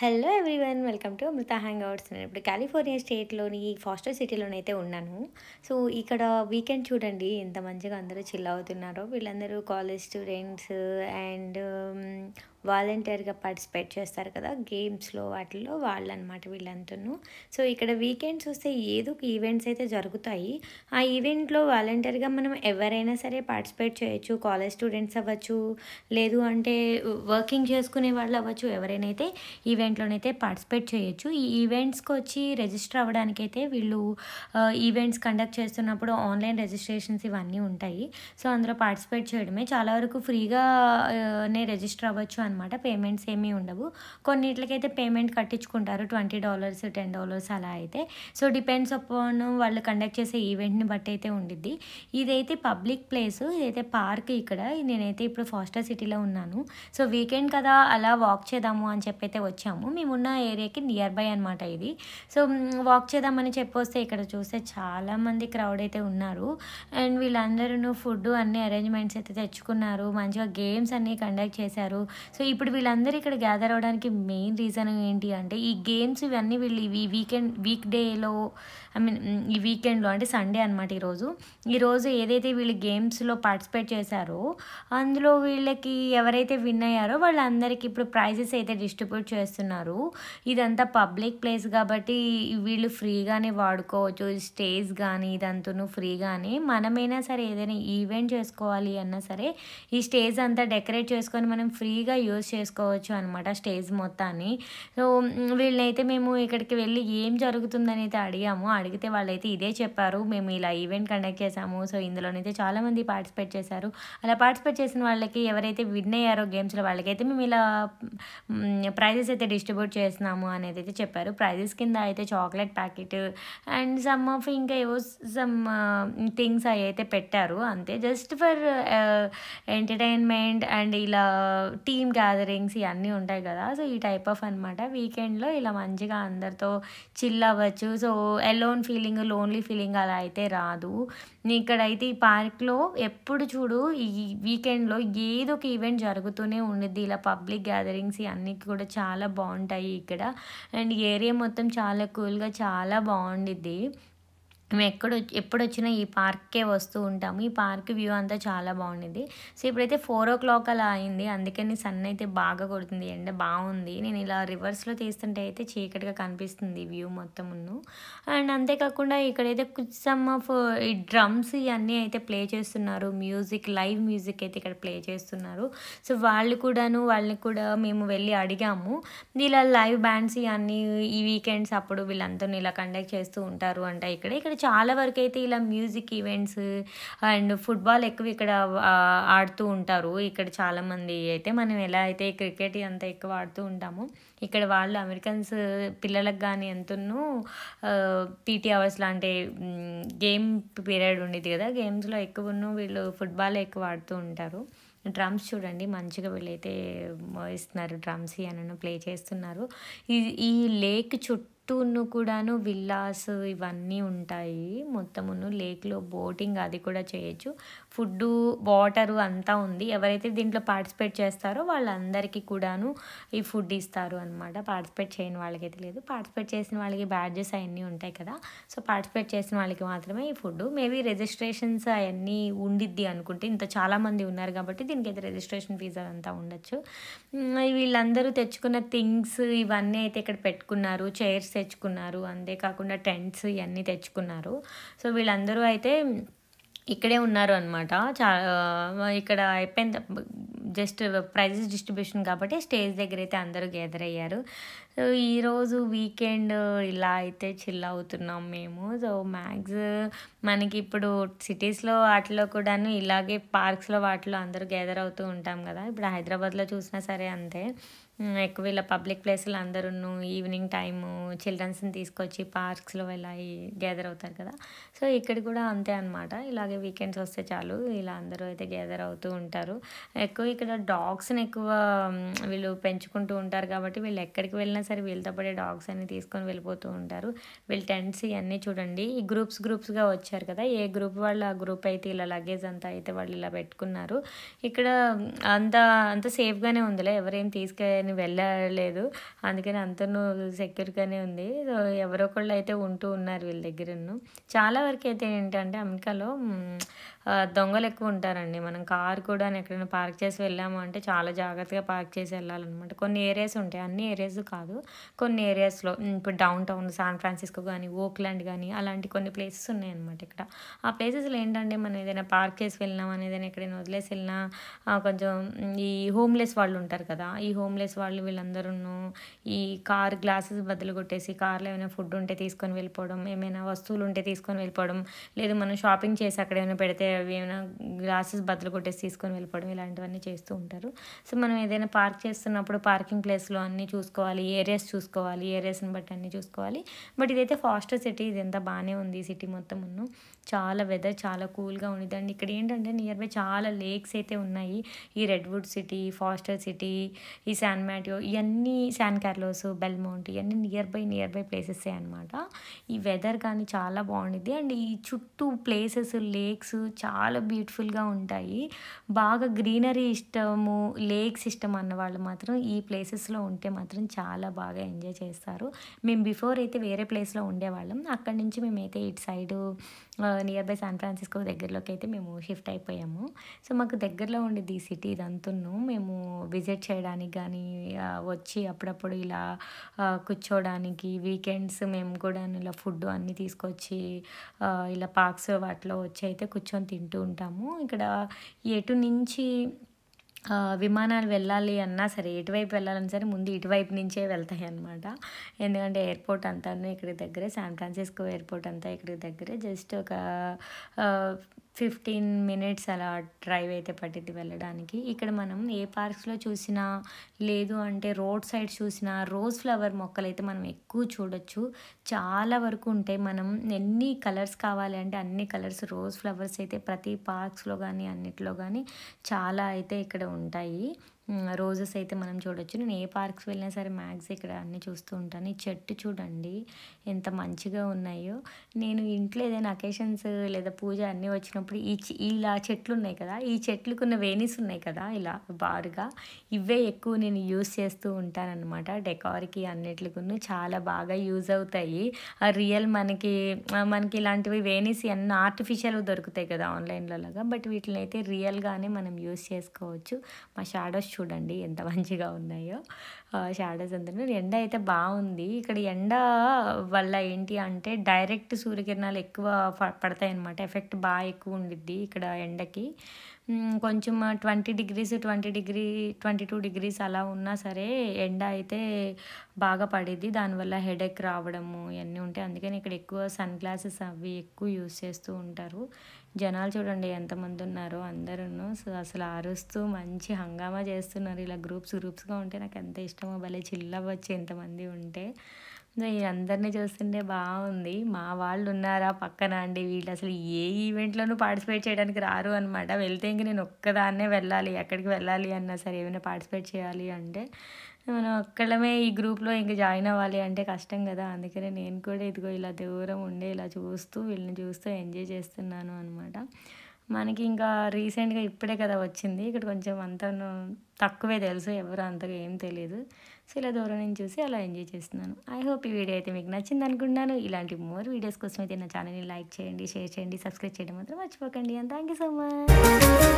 Hello everyone, welcome to Amrita hangouts. నేను ఇప్పుడు California స్టేట్లోని faster సిటీలోనైతే ఉన్నాను. సో ఇక్కడ వీకెండ్ చూడండి ఎంత మంచిగా అందరూ చిల్ అవుతున్నారో. వీళ్ళందరూ కాలేజ్ స్టూడెంట్స్ అండ్ వాలంటీర్గా పార్టిసిపేట్ చేస్తారు కదా గేమ్స్లో, వాటిల్లో వాళ్ళనమాట వీళ్ళంతను. సో ఇక్కడ వీకెండ్స్ వస్తే ఏదో ఒక ఈవెంట్స్ అయితే జరుగుతాయి. ఆ ఈవెంట్లో వాలంటీర్గా మనం ఎవరైనా సరే పార్టిసిపేట్ చేయొచ్చు. కాలేజ్ స్టూడెంట్స్ అవ్వచ్చు, లేదు అంటే వర్కింగ్ చేసుకునే వాళ్ళు అవ్వచ్చు. ఎవరైనా ఈవెంట్లోనైతే పార్టిసిపేట్ చేయొచ్చు. ఈ ఈవెంట్స్కి వచ్చి రిజిస్టర్ అవ్వడానికైతే వీళ్ళు ఈవెంట్స్ కండక్ట్ చేస్తున్నప్పుడు ఆన్లైన్ రిజిస్ట్రేషన్స్ ఇవన్నీ ఉంటాయి. సో అందులో పార్టిసిపేట్ చేయడమే. చాలా వరకు ఫ్రీగా నే రిజిస్టర్ అవ్వచ్చు అనమాట. పేమెంట్స్ ఏమీ ఉండవు. కొన్నిట్లకైతే పేమెంట్ కట్టించుకుంటారు, $20 $10 అలా అయితే. సో డిపెండ్స్ అపాన్ వాళ్ళు కండక్ట్ చేసే ఈవెంట్ని బట్టి అయితే ఉండిద్ది. ఇదైతే పబ్లిక్ ప్లేస్, ఇదైతే పార్క్. ఇక్కడ నేనైతే ఇప్పుడు ఫాస్టర్ సిటీలో ఉన్నాను. సో వీకెండ్ కదా అలా వాక్ చేద్దాము అని చెప్పి అయితే వచ్చాము. మేమున్న ఏరియాకి నియర్ బై అనమాట ఇది. సో వాక్ చేద్దామని చెప్పి వస్తే ఇక్కడ చూస్తే చాలామంది క్రౌడ్ అయితే ఉన్నారు. అండ్ వీళ్ళందరూ ఫుడ్ అన్ని అరేంజ్మెంట్స్ అయితే తెచ్చుకున్నారు. మంచిగా గేమ్స్ అన్నీ కండక్ట్ చేశారు. సో ఇప్పుడు వీళ్ళందరూ ఇక్కడ గ్యాదర్ అవ్వడానికి మెయిన్ రీజన్ ఏంటి అంటే ఈ గేమ్స్ ఇవన్నీ వీళ్ళు వీక్ డేలో ఈ వీకెండ్లో అంటే సండే అనమాట. ఈరోజు ఏదైతే వీళ్ళు గేమ్స్లో పార్టిసిపేట్ చేశారో అందులో వీళ్ళకి ఎవరైతే విన్ అయ్యారో వాళ్ళందరికీ ఇప్పుడు ప్రైజెస్ అయితే డిస్ట్రిబ్యూట్ చేస్తున్నారు. ఇదంతా పబ్లిక్ ప్లేస్ కాబట్టి వీళ్ళు ఫ్రీగానే వాడుకోవచ్చు. స్టేజ్ కానీ ఇదంతా ఫ్రీగానే. మనమైనా సరే ఏదైనా ఈవెంట్ చేసుకోవాలి అన్నా సరే ఈ స్టేజ్ అంతా డెకరేట్ చేసుకొని మనం ఫ్రీగా యూజ్ చేసుకోవచ్చు అనమాట స్టేజ్ మొత్తాన్ని. సో వీళ్ళైతే మేము ఇక్కడికి వెళ్ళి ఏం జరుగుతుందని అయితే అడిగితే వాళ్ళైతే ఇదే చెప్పారు, మేము ఇలా ఈవెంట్ కండక్ట్ చేసాము. సో ఇందులోనైతే చాలామంది పార్టిసిపేట్ చేశారు. అలా పార్టిసిపేట్ చేసిన వాళ్ళకి ఎవరైతే విన్ అయ్యారో గేమ్స్లో వాళ్ళకైతే మేము ఇలా ప్రైజెస్ అయితే డిస్ట్రిబ్యూట్ చేస్తున్నాము అనేది అయితే చెప్పారు. ప్రైజెస్ కింద అయితే chocolate packet and some of ఇంకా ఏవో సమ్ థింగ్స్ అవి అయితే పెట్టారు. అంతే, జస్ట్ ఫర్ ఎంటర్టైన్మెంట్ అండ్ ఇలా టీమ్ గ్యాదరింగ్స్ ఇవన్నీ ఉంటాయి కదా. సో ఈ టైప్ ఆఫ్ అనమాట. వీకెండ్లో ఇలా మంచిగా అందరితో చిల్ అవ్వచ్చు. సో లోన్లీ ఫీలింగ్ అలా అయితే రాదు. ఇక్కడైతే ఈ పార్క్లో ఎప్పుడు చూడు ఈ వీకెండ్లో ఏదో ఒక ఈవెంట్ జరుగుతూనే ఉండిద్ది. ఇలా పబ్లిక్ గ్యాదరింగ్స్ ఇవన్నీ కూడా చాలా బాగుంటాయి ఇక్కడ. అండ్ ఏరియా మొత్తం చాలా కూల్గా చాలా బాగుండిద్ది. మేము ఎప్పుడు వచ్చినా ఈ పార్క్కే వస్తూ ఉంటాము. ఈ పార్క్ వ్యూ అంతా చాలా బాగుండింది. సో ఇప్పుడైతే 4 o'clock అలా అయింది, అందుకని సన్ అయితే బాగా కొడుతుంది, ఎండ బాగుంది. నేను ఇలా రివర్స్లో తీస్తుంటే అయితే చీకటిగా కనిపిస్తుంది వ్యూ మొత్తమును. అండ్ అంతేకాకుండా ఇక్కడైతే సమ్ ఆఫ్ ఈ డ్రమ్స్ ఇవన్నీ అయితే ప్లే చేస్తున్నారు. లైవ్ మ్యూజిక్ అయితే ఇక్కడ ప్లే చేస్తున్నారు. సో వాళ్ళని కూడా మేము వెళ్ళి అడిగాము, ఇలా లైవ్ బ్యాండ్స్ ఇవన్నీ ఈ వీకెండ్స్ అప్పుడు వీళ్ళంతా ఇలా కండక్ట్ చేస్తూ ఉంటారు అంట. ఇక్కడ చాలా వరకు అయితే ఇలా మ్యూజిక్ ఈవెంట్స్ అండ్ ఫుట్బాల్ ఎక్కువ ఇక్కడ ఆడుతూ ఉంటారు. ఇక్కడ చాలామంది అయితే మనం ఎలా అయితే క్రికెట్ అంతా ఎక్కువ ఆడుతూ ఉంటామో ఇక్కడ వాళ్ళు అమెరికన్స్ పిల్లలకు కానీ ఎంతనూ పీటీ అవర్స్ లాంటి గేమ్ పీరియడ్ ఉండేది కదా, గేమ్స్లో ఎక్కువ వీళ్ళు ఫుట్బాల్ ఎక్కువ ఆడుతూ ఉంటారు. డ్రమ్స్ చూడండి మంచిగా వీళ్ళైతే ఇస్తున్నారు, డ్రమ్స్ అని ప్లే చేస్తున్నారు. ఈ లేక్ చుట్టూను కూడాను విల్లాస్ ఇవన్నీ ఉంటాయి. మొత్తమును లేక్లో బోటింగ్ అది కూడా చేయొచ్చు. ఫుడ్డు వాటరు అంతా ఉంది. ఎవరైతే దీంట్లో పార్టిసిపేట్ చేస్తారో వాళ్ళందరికీ కూడాను ఈ ఫుడ్ ఇస్తారు అనమాట. పార్టిసిపేట్ చేయని వాళ్ళకైతే లేదు. పార్టిసిపేట్ చేసిన వాళ్ళకి బ్యాడ్జెస్ అవన్నీ ఉంటాయి కదా. సో పార్టిసిపేట్ చేసిన వాళ్ళకి మాత్రమే ఈ ఫుడ్. మేబీ రిజిస్ట్రేషన్స్ అవన్నీ ఉండిద్ది అనుకుంటే, ఇంత చాలామంది ఉన్నారు కాబట్టి దీనికి అయితే రిజిస్ట్రేషన్ ఫీజు అదంతా ఉండొచ్చు. వీళ్ళందరూ తెచ్చుకున్న థింగ్స్ ఇవన్నీ అయితే ఇక్కడ పెట్టుకున్నారు. చైర్స్ తెచ్చుకున్నారు, అంతేకాకుండా టెంట్స్ ఇవన్నీ తెచ్చుకున్నారు. సో వీళ్ళందరూ అయితే ఇక్కడే ఉన్నారు అనమాట. ఇక్కడ అయిపోయింది జస్ట్ ప్రైజెస్ డిస్ట్రిబ్యూషన్ కాబట్టి స్టేజ్ దగ్గర అయితే అందరూ గ్యాదర్ అయ్యారు. సో ఈరోజు వీకెండ్ ఇలా అయితే చిల్ అవుతున్నాం మేము. సో మనకి ఇప్పుడు సిటీస్లో వాటిలో కూడాను ఇలాగే పార్క్స్లో వాటిలో అందరూ గ్యాదర్ అవుతూ ఉంటాం కదా. ఇప్పుడు హైదరాబాద్లో చూసినా సరే అంతే. ఎక్కువ ఇలా పబ్లిక్ ప్లేస్లో అందరూ ఈవినింగ్ టైము చిల్డ్రన్స్ని తీసుకొచ్చి పార్క్స్లో వెళ్ళి గ్యాదర్ అవుతారు కదా. సో ఇక్కడ కూడా అంతే అనమాట. ఇలాగే వీకెండ్స్ వస్తే చాలు ఇలా అందరూ అయితే గ్యాదర్ అవుతూ ఉంటారు. ఎక్కువ ఇక్కడ డాగ్స్ని ఎక్కువ వీళ్ళు పెంచుకుంటూ ఉంటారు కాబట్టి వీళ్ళు ఎక్కడికి వెళ్ళినా సరే వీళ్ళతో పాటే డాగ్స్ అన్ని తీసుకొని వెళ్ళిపోతూ ఉంటారు. వీళ్ళు టెంట్స్ ఇవన్నీ చూడండి గ్రూప్స్గా వచ్చారు కదా, ఏ గ్రూప్ వాళ్ళు ఆ గ్రూప్ అయితే ఇలా లగేజ్ అంతా అయితే వాళ్ళు ఇలా పెట్టుకున్నారు. ఇక్కడ అంత అంత సేఫ్గానే ఉందిలే, ఎవరేం తీసుకొని వెళ్ళలేదు, అందుకని అంతను సెక్యూర్గానే ఉంది. సో ఎవరో ఒకళ్ళు అయితే ఉంటూ ఉన్నారు వీళ్ళ దగ్గరను. చాలా వరకు అయితే ఏంటంటే అమెరికాలో దొంగలు ఎక్కువ ఉంటారండి. మనం కార్ కూడా ఎక్కడైనా పార్క్ చేసి వెళ్ళాము అంటే చాలా జాగ్రత్తగా పార్క్ చేసి వెళ్ళాలన్నమాట. కొన్ని ఏరియాస్ ఉంటాయి, అన్ని ఏరియాస్ కాదు, కొన్ని ఏరియాస్లో ఇప్పుడు డౌన్ టౌన్ శాన్ ఫ్రాన్సిస్కో కానీ ఓక్లాండ్ కానీ అలాంటి కొన్ని ప్లేసెస్ ఉన్నాయన్నమాట ఇక్కడ. ఆ ప్లేసెస్లో ఏంటంటే మనం ఏదైనా పార్క్ చేసి వెళ్ళినాం అని ఏదైనా ఎక్కడైనా వదిలేసి వెళ్ళినా కొంచెం ఈ హోమ్లెస్ వాళ్ళు ఉంటారు కదా, ఈ హోమ్లెస్ వాళ్ళు వీళ్ళందరూ ఈ కార్ గ్లాసెస్ బదులు కొట్టేసి కార్లో ఏమైనా ఫుడ్ ఉంటే తీసుకొని వెళ్ళిపోవడం, ఏమైనా వస్తువులు ఉంటే తీసుకొని వెళ్ళిపోవడం, లేదు మనం షాపింగ్ చేసి అక్కడ ఏమైనా పెడితే అవి ఏమైనా గ్లాసెస్ బదులు కొట్టేసి తీసుకొని వెళ్ళిపోవడం, ఇలాంటివన్నీ చేస్తూ ఉంటారు. సో మనం ఏదైనా పార్క్ చేస్తున్నప్పుడు పార్కింగ్ ప్లేస్లో అన్నీ చూసుకోవాలి, ఏరియాస్ చూసుకోవాలి, ఏరియాస్ని బట్టి అన్నీ చూసుకోవాలి. బట్ ఇదైతే ఫాస్టర్ సిటీ, ఇదంతా బాగానే ఉంది. ఈ సిటీ మొత్తం చాలా వెదర్ చాలా కూల్గా ఉంది. అండ్ ఇక్కడ ఏంటంటే నియర్ బై చాలా లేక్స్ అయితే ఉన్నాయి. ఈ రెడ్వుడ్ సిటీ, ఫాస్టర్ సిటీ, ఈ శాన్ మాటియో, ఇవన్నీ శాన్ కార్లోస్, బెల్మౌంట్, ఇవన్నీ నియర్ బై ప్లేసెసే అనమాట. ఈ వెదర్ కానీ చాలా బాగుండిద్ది. అండ్ ఈ చుట్టూ ప్లేసెస్ లేక్స్ చాలా బ్యూటిఫుల్గా ఉంటాయి. బాగా గ్రీనరీ ఇష్టము, లేక్స్ ఇష్టం అన్న వాళ్ళు మాత్రం ఈ ప్లేసెస్లో ఉంటే మాత్రం చాలా బాగా ఎంజాయ్ చేస్తారు. మేము బిఫోర్ అయితే వేరే ప్లేస్లో ఉండేవాళ్ళం, అక్కడి నుంచి మేమైతే ఇటు side near by San Francisco దగ్గరలోకి అయితే మేము షిఫ్ట్ అయిపోయాము. సో మాకు దగ్గరలో ఉండేది ఈ సిటీ ఇదంతును. మేము విజిట్ చేయడానికి కానీ వచ్చి అప్పుడప్పుడు ఇలా కూర్చోడానికి, వీకెండ్స్ మేము కూడా ఇలా ఫుడ్ అన్నీ తీసుకొచ్చి ఇలా పార్క్స్ వాటిలో వచ్చి అయితే కూర్చొని తింటూ ఉంటాము. ఇక్కడ ఎటు నుంచి విమానాలు వెళ్ళాలి అన్నా సరే, ఎటువైపు వెళ్ళాలన్నా సరే ముందు ఇటువైపు నుంచే వెళ్తాయి అన్నమాట. ఎందుకంటే ఎయిర్పోర్ట్ అంతా ఇక్కడ దగ్గరే, శాన్ ఫ్రాన్సిస్కో ఎయిర్పోర్ట్ అంతా ఇక్కడ దగ్గరే, జస్ట్ ఒక 15 minutes అలా డ్రైవ్ అయితే పట్టింది వెళ్ళడానికి. ఇక్కడ మనం ఏ పార్క్స్లో చూసినా, లేదు అంటే రోడ్ సైడ్ చూసినా రోజ్ ఫ్లవర్ మొక్కలు అయితే మనం ఎక్కువ చూడొచ్చు. చాలా వరకు ఉంటాయి. మనం ఎన్ని కలర్స్ కావాలి అంటే అన్ని కలర్స్ రోజ్ ఫ్లవర్స్ అయితే ప్రతి పార్క్స్లో కానీ అన్నిట్లో కానీ చాలా అయితే ఇక్కడ ఉంటాయి. రోజెస్ అయితే మనం చూడొచ్చు. నేను ఏ పార్క్స్ వెళ్ళినా సరే మ్యాక్స్ ఇక్కడ అన్నీ చూస్తూ ఉంటాను. ఈ చెట్టు చూడండి ఎంత మంచిగా ఉన్నాయో. నేను ఇంట్లో ఏదైనా అకేషన్స్ లేదా పూజ అన్నీ వచ్చినప్పుడు ఇలా చెట్లు ఉన్నాయి కదా, ఈ చెట్లుకున్న వేణీస్ ఉన్నాయి కదా ఇలా బారుగా, ఇవే ఎక్కువ నేను యూస్ చేస్తూ ఉంటానన్నమాట. డెకార్కి అన్నిట్లకును చాలా బాగా యూజ్ అవుతాయి. రియల్ మనకి ఇలాంటివి వేణీస్ అన్నీ ఆర్టిఫిషియల్ దొరుకుతాయి కదా ఆన్లైన్లో లాగా, బట్ వీటిని అయితే రియల్గానే మనం యూస్ చేసుకోవచ్చు. మా షాడోస్ చూడండి ఎంత మంచిగా ఉన్నాయో. షాడోస్ అందరూ. ఎండ అయితే బాగుంది. ఇక్కడ ఎండ వల్ల ఏంటి అంటే డైరెక్ట్ సూర్యకిరణాలు ఎక్కువ పడతాయి అన్నమాట. ఎఫెక్ట్ బాగా ఎక్కువ ఉండిద్ది ఇక్కడ ఎండకి. కొంచెం 20 degrees 22 degrees అలా ఉన్నా సరే ఎండ అయితే బాగా పడిద్ది. దానివల్ల హెడేక్ రావడము ఇవన్నీ ఉంటాయి. అందుకని ఇక్కడ ఎక్కువ సన్ గ్లాసెస్ అవి ఎక్కువ యూస్ చేస్తూ ఉంటారు. జనాలు చూడండి ఎంతమంది ఉన్నారో అందరూ. సో అసలు అరుస్తూ మంచి హంగామా చేస్తున్నారు. ఇలా గ్రూప్స్గా ఉంటే నాకు ఎంత ఇష్టమో, భలే చిల్ అవ్వచ్చు ఎంతమంది ఉంటే. అందరినీ చూస్తుంటే బాగుంది. మా వాళ్ళు ఉన్నారా పక్కన అండి, వీళ్ళు అసలు ఏ ఈవెంట్లోనూ పార్టిసిపేట్ చేయడానికి రారు అనమాట. వెళ్తే ఇంక నేను ఒక్కదాన్నే వెళ్ళాలి, ఎక్కడికి వెళ్ళాలి అన్నా సరే ఏమైనా పార్టిసిపేట్ చేయాలి అంటే మనం ఒక్కళ్ళమే ఈ గ్రూప్లో ఇంక జాయిన్ అవ్వాలి అంటే కష్టం కదా. అందుకనే నేను కూడా ఇదిగో ఇలా దూరం ఉండే ఇలా చూస్తూ వీళ్ళని చూస్తూ ఎంజాయ్ చేస్తున్నాను అనమాట. మనకి ఇంకా రీసెంట్గా ఇప్పుడే కదా వచ్చింది, ఇక్కడ కొంచెం అంతా తక్కువే తెలుసు, ఎవరు అంతగా ఏం తెలియదు. సో ఇలా దూరం నుంచి చూసి అలా ఎంజాయ్ చేస్తున్నాను. ఐ హోప్ ఈ వీడియో అయితే మీకు నచ్చింది అనుకుంటున్నాను. ఇలాంటి మోర్ వీడియోస్ కోసం అయితే నా ఛానల్ని లైక్ చేయండి, షేర్ చేయండి, సబ్స్క్రైబ్ చేయడం మాత్రం మర్చిపోకండి. And thank you so much.